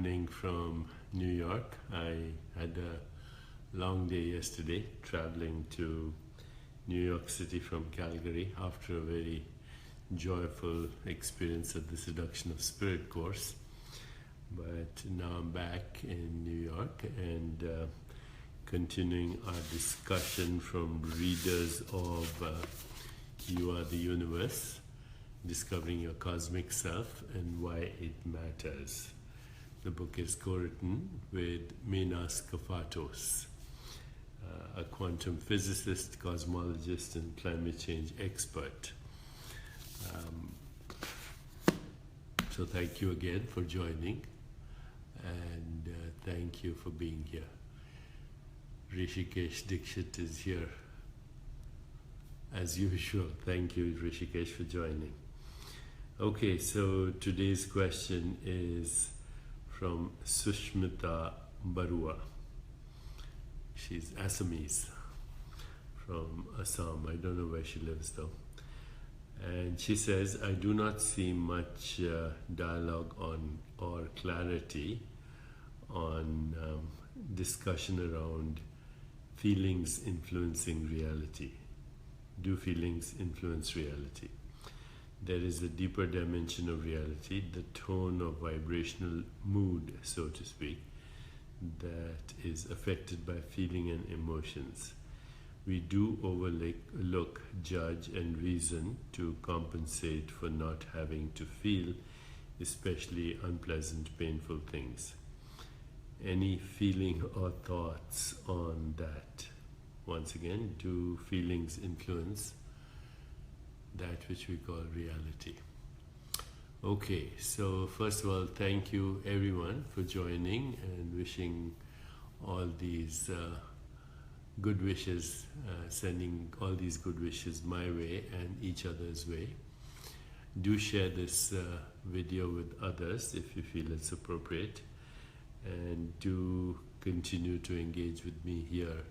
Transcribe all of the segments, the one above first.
morning from New York. I had a long day yesterday traveling to New York City from Calgary after a very joyful experience at the Seduction of Spirit course. But now I'm back in New York and continuing our discussion from readers of You Are the Universe, Discovering Your Cosmic Self and Why It Matters. The book is co-written with Minas Kafatos, a quantum physicist, cosmologist, and climate change expert. So thank you again for joining, and thank you for being here. Rishikesh Dixit is here as usual. Thank you, Rishikesh, for joining. Okay, so today's question is from Sushmita Barua. She's Assamese from Assam. I don't know where she lives though. And she says, I do not see much dialogue on or clarity on discussion around feelings influencing reality. Do feelings influence reality? There is a deeper dimension of reality, the tone of vibrational mood, so to speak, that is affected by feeling and emotions. We do overlook, judge, and reason to compensate for not having to feel, especially unpleasant, painful things. Any feeling or thoughts on that? Once again, do feelings influence that which we call reality? Okay, so first of all, thank you everyone for joining and wishing all these good wishes, sending all these good wishes my way and each other's way. Do share this video with others if you feel it's appropriate, and do continue to engage with me here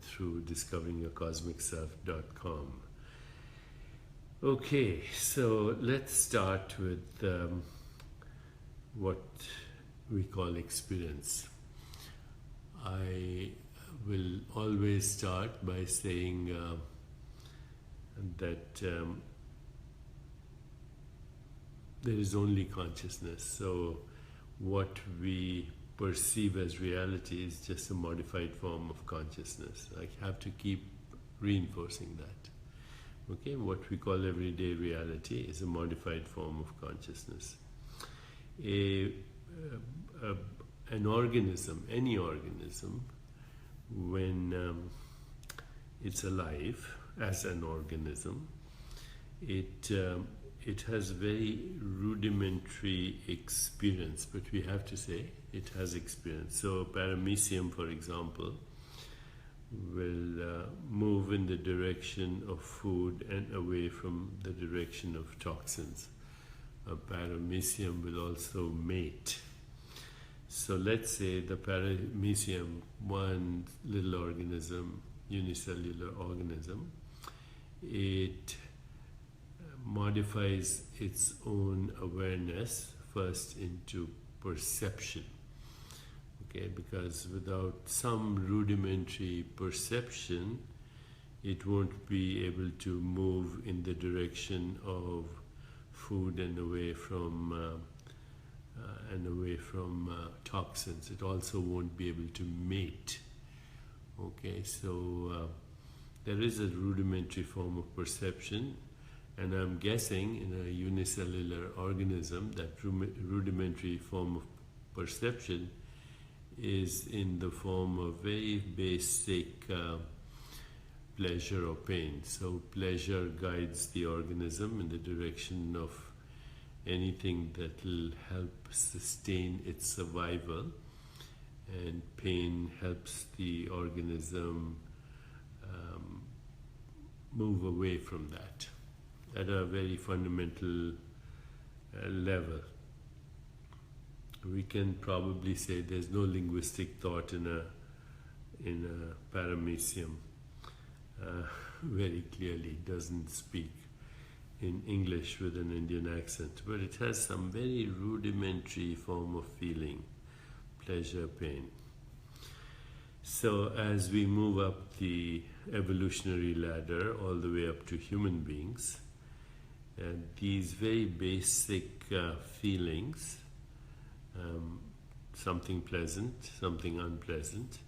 through discoveringyourcosmicself.com. Okay, so let's start with what we call experience. I will always start by saying that there is only consciousness. So what we perceive as reality is just a modified form of consciousness. I have to keep reinforcing that. Okay, what we call everyday reality is a modified form of consciousness. An organism, any organism, when it's alive as an organism, it has very rudimentary experience, but we have to say it has experience. So paramecium, for example, will move in the direction of food and away from the direction of toxins. A paramecium will also mate. So let's say the paramecium, one little organism, unicellular organism, it modifies its own awareness first into perception. Okay, because without some rudimentary perception, it won't be able to move in the direction of food and away from toxins. It also won't be able to mate. Okay, so there is a rudimentary form of perception, and I'm guessing in a unicellular organism that rudimentary form of perception is in the form of very basic pleasure or pain. So pleasure guides the organism in the direction of anything that will help sustain its survival, and pain helps the organism move away from that at a very fundamental level. We can probably say there's no linguistic thought in a paramecium. Very clearly doesn't speak in English with an Indian accent, but it has some very rudimentary form of feeling, pleasure, pain. So as we move up the evolutionary ladder all the way up to human beings, these very basic feelings, something pleasant, something unpleasant,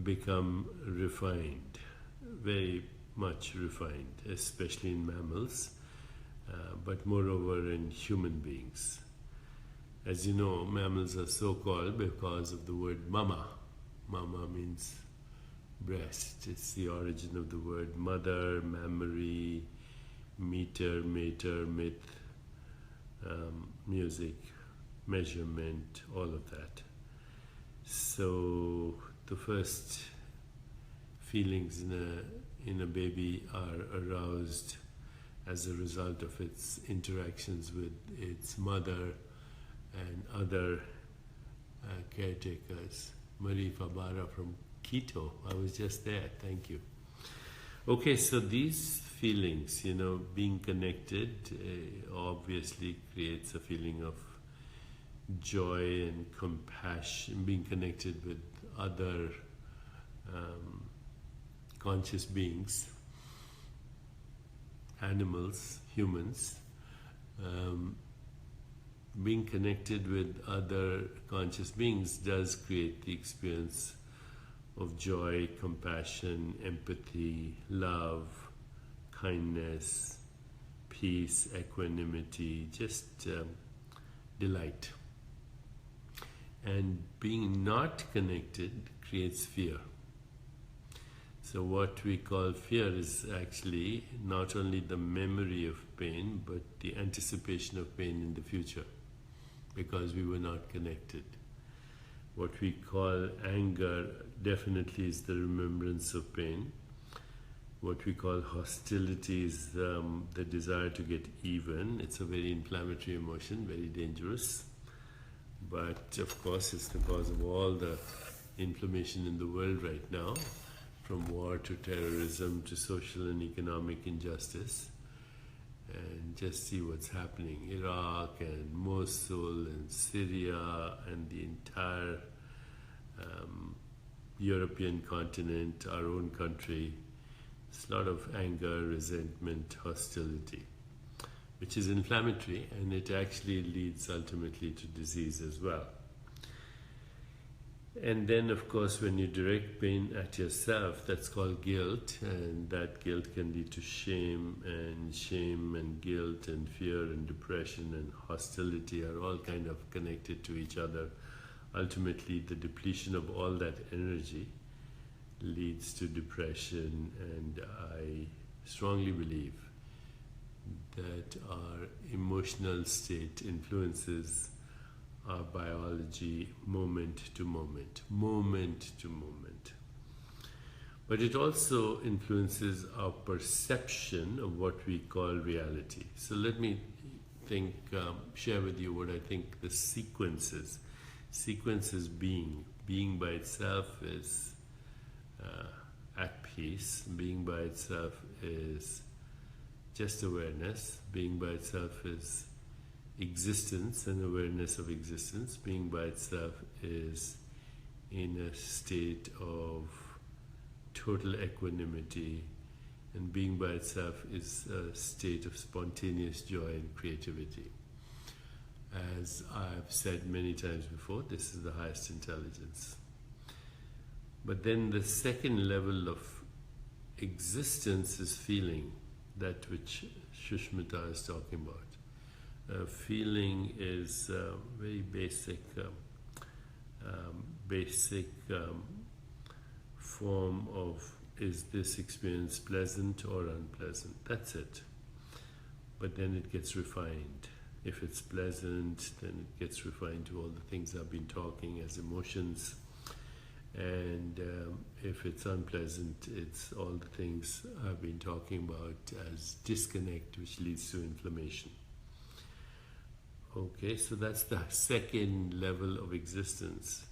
become refined, very much refined, especially in mammals, but moreover in human beings. As you know, mammals are so called because of the word mama. Mama means breast. It's the origin of the word mother, mammary, meter, mater, myth, music, measurement, all of that. So the first feelings in a baby are aroused as a result of its interactions with its mother and other caretakers. Marie Fabara from Quito. I was just there. Thank you. Okay, so these feelings, being connected obviously creates a feeling of joy and compassion, being connected with other conscious beings, animals, humans. Being connected with other conscious beings does create the experience of joy, compassion, empathy, love, kindness, peace, equanimity, just delight. And being not connected creates fear. So what we call fear is actually not only the memory of pain, but the anticipation of pain in the future, because we were not connected. What we call anger definitely is the remembrance of pain. What we call hostility is the desire to get even. It's a very inflammatory emotion, very dangerous. But of course, it's the cause of all the inflammation in the world right now, from war to terrorism to social and economic injustice. And just see what's happening. Iraq and Mosul and Syria and the entire European continent, our own country. There's a lot of anger, resentment, hostility, which is inflammatory, and it actually leads ultimately to disease as well. And then, of course, when you direct pain at yourself, that's called guilt, and that guilt can lead to shame and guilt and fear and depression and hostility are all kind of connected to each other. Ultimately, the depletion of all that energy leads to depression, and I strongly believe that our emotional state influences our biology moment to moment. But it also influences our perception of what we call reality. So let me share with you what I think the sequence is. Sequence is being. Being by itself is at peace. Being by itself is just awareness. Being by itself is existence and awareness of existence. Being by itself is in a state of total equanimity, and being by itself is a state of spontaneous joy and creativity. As I've said many times before, this is the highest intelligence. But then the second level of existence is feeling, that which Shushmita is talking about. Feeling is very basic form of, is this experience pleasant or unpleasant? That's it. But then it gets refined. If it's pleasant, then it gets refined to all the things I've been talking as emotions. And if it's unpleasant, it's all the things I've been talking about as disconnect, which leads to inflammation. Okay, so that's the second level of existence.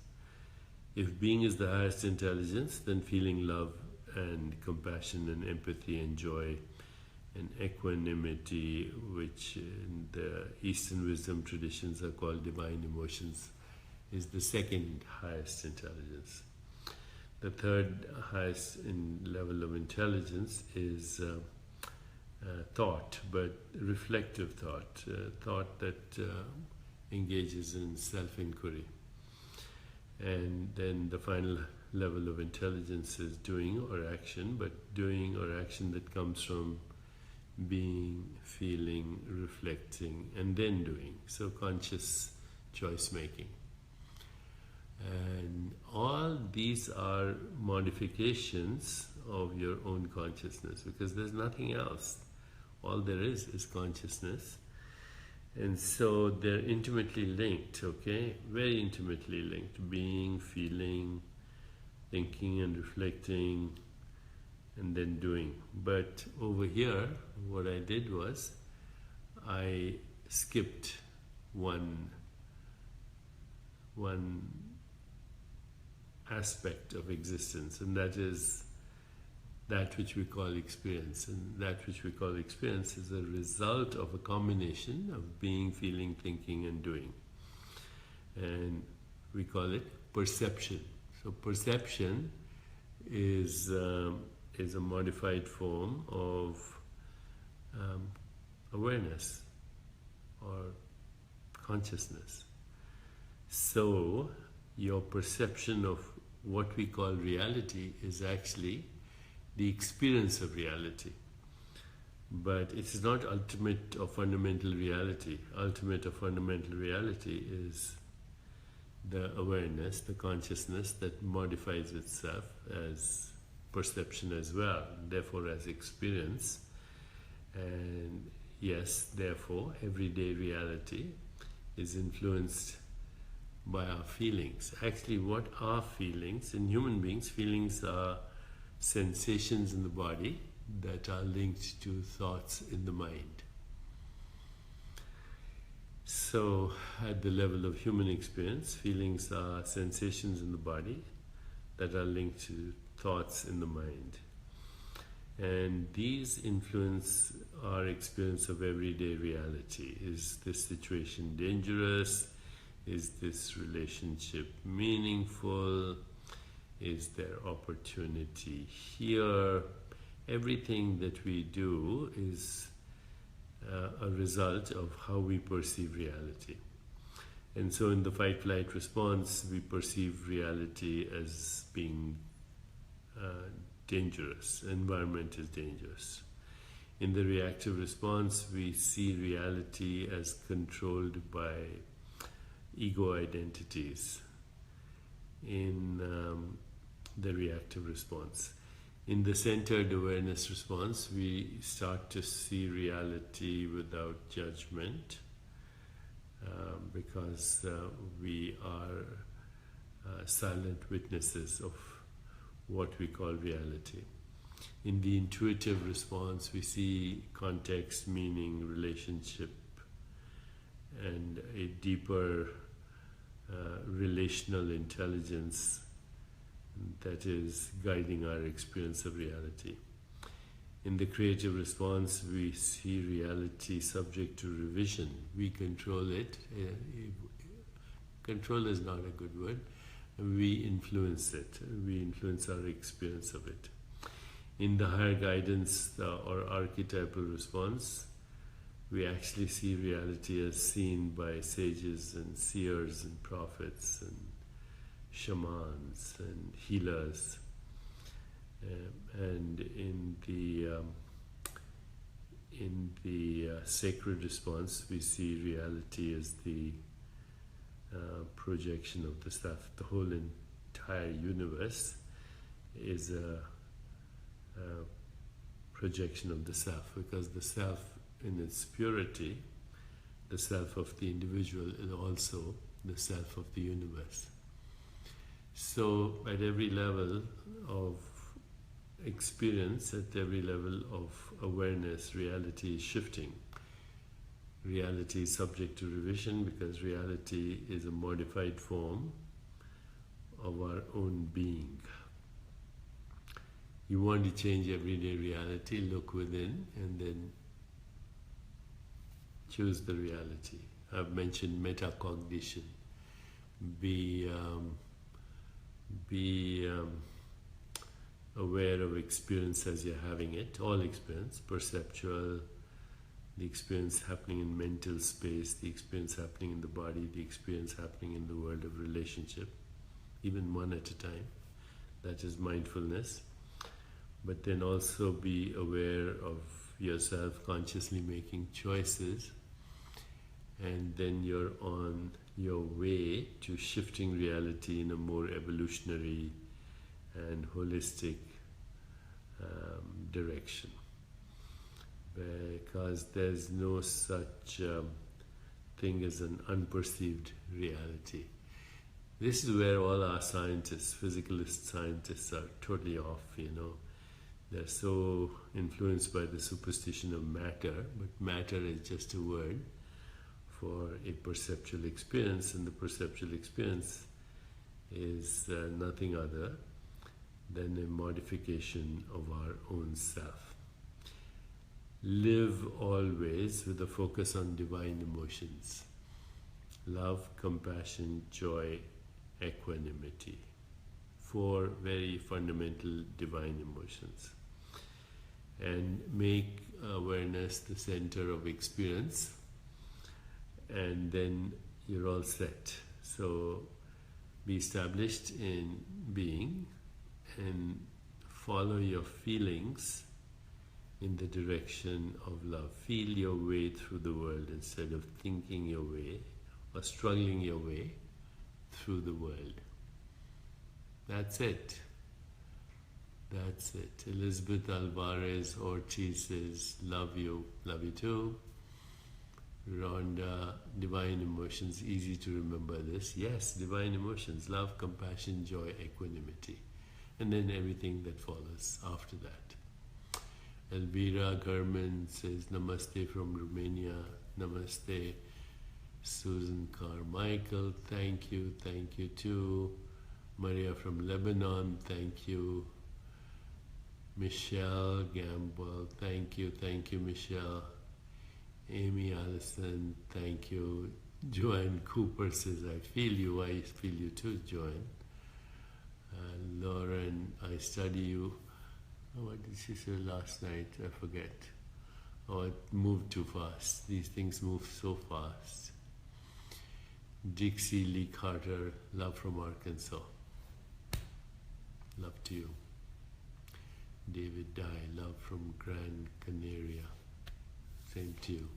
If being is the highest intelligence, then feeling love and compassion and empathy and joy and equanimity, which in the Eastern wisdom traditions are called divine emotions, is the second highest intelligence. The third highest level of intelligence is thought, but reflective thought, thought that engages in self-inquiry. And then the final level of intelligence is doing or action, but doing or action that comes from being, feeling, reflecting, and then doing. So conscious choice making. And all these are modifications of your own consciousness, because there's nothing else. All there is consciousness. And so they're intimately linked, okay? Very intimately linked. Being, feeling, thinking and reflecting, and then doing. But over here, what I did was, I skipped one aspect of existence, and that is that which we call experience. And that which we call experience is a result of a combination of being, feeling, thinking, and doing. And we call it perception. So perception is a modified form of awareness or consciousness. So your perception of what we call reality is actually the experience of reality. But it's not ultimate or fundamental reality. Ultimate or fundamental reality is the awareness, the consciousness that modifies itself as perception as well, therefore as experience. And yes, therefore, everyday reality is influenced by our feelings. Actually, what are feelings? In human beings, feelings are sensations in the body that are linked to thoughts in the mind. So, at the level of human experience, feelings are sensations in the body that are linked to thoughts in the mind. And these influence our experience of everyday reality. Is this situation dangerous? Is this relationship meaningful? Is there opportunity here? Everything that we do is a result of how we perceive reality. And so in the fight-flight response, we perceive reality as being dangerous. Environment is dangerous. In the reactive response, we see reality as controlled by ego identities in the reactive response. In the centered awareness response, we start to see reality without judgment because we are silent witnesses of what we call reality. In the intuitive response, we see context, meaning, relationship, and a deeper relational intelligence that is guiding our experience of reality. In the creative response, we see reality subject to revision. We control it. Control is not a good word. We influence it. We influence our experience of it. In the higher guidance or archetypal response, we actually see reality as seen by sages and seers and prophets and shamans and healers. And in the sacred response, we see reality as the projection of the self. The whole entire universe is a projection of the self, because the self in its purity, the self of the individual, is also the self of the universe. So at every level of experience, at every level of awareness, reality is shifting. Reality is subject to revision because reality is a modified form of our own being. You want to change everyday reality, look within and then choose the reality. I've mentioned metacognition. Be aware of experience as you're having it, all experience, perceptual, the experience happening in mental space, the experience happening in the body, the experience happening in the world of relationship, even one at a time. That is mindfulness. But then also be aware of yourself consciously making choices, and then you're on your way to shifting reality in a more evolutionary and holistic direction, because there's no such thing as an unperceived reality. This is where all our scientists, physicalist scientists, are totally off, They're so influenced by the superstition of matter, but matter is just a word for a perceptual experience, and the perceptual experience is nothing other than a modification of our own self. Live always with a focus on divine emotions: love, compassion, joy, equanimity. 4 very fundamental divine emotions. And make awareness the center of experience, and then you're all set. So be established in being and follow your feelings in the direction of love. Feel your way through the world instead of thinking your way or struggling your way through the world. That's it. That's it. Elizabeth Alvarez Ortiz says, love you too. Rhonda, divine emotions, easy to remember this. Yes, divine emotions, love, compassion, joy, equanimity. And then everything that follows after that. Elvira German says, namaste from Romania. Namaste. Susan Carmichael, thank you too. Maria from Lebanon, thank you. Michelle Gamble, thank you, Michelle. Amy Allison, thank you. Joanne Cooper says, I feel you. I feel you too, Joanne. Lauren, I study you. Oh, what did she say last night? I forget. Oh, it moved too fast. These things move so fast. Dixie Lee Carter, love from Arkansas. Love to you. David Dye, love from Gran Canaria. Same to you.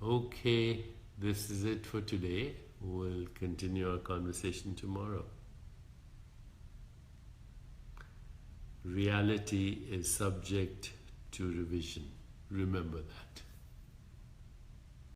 Okay, this is it for today. We'll continue our conversation tomorrow. Reality is subject to revision. Remember that.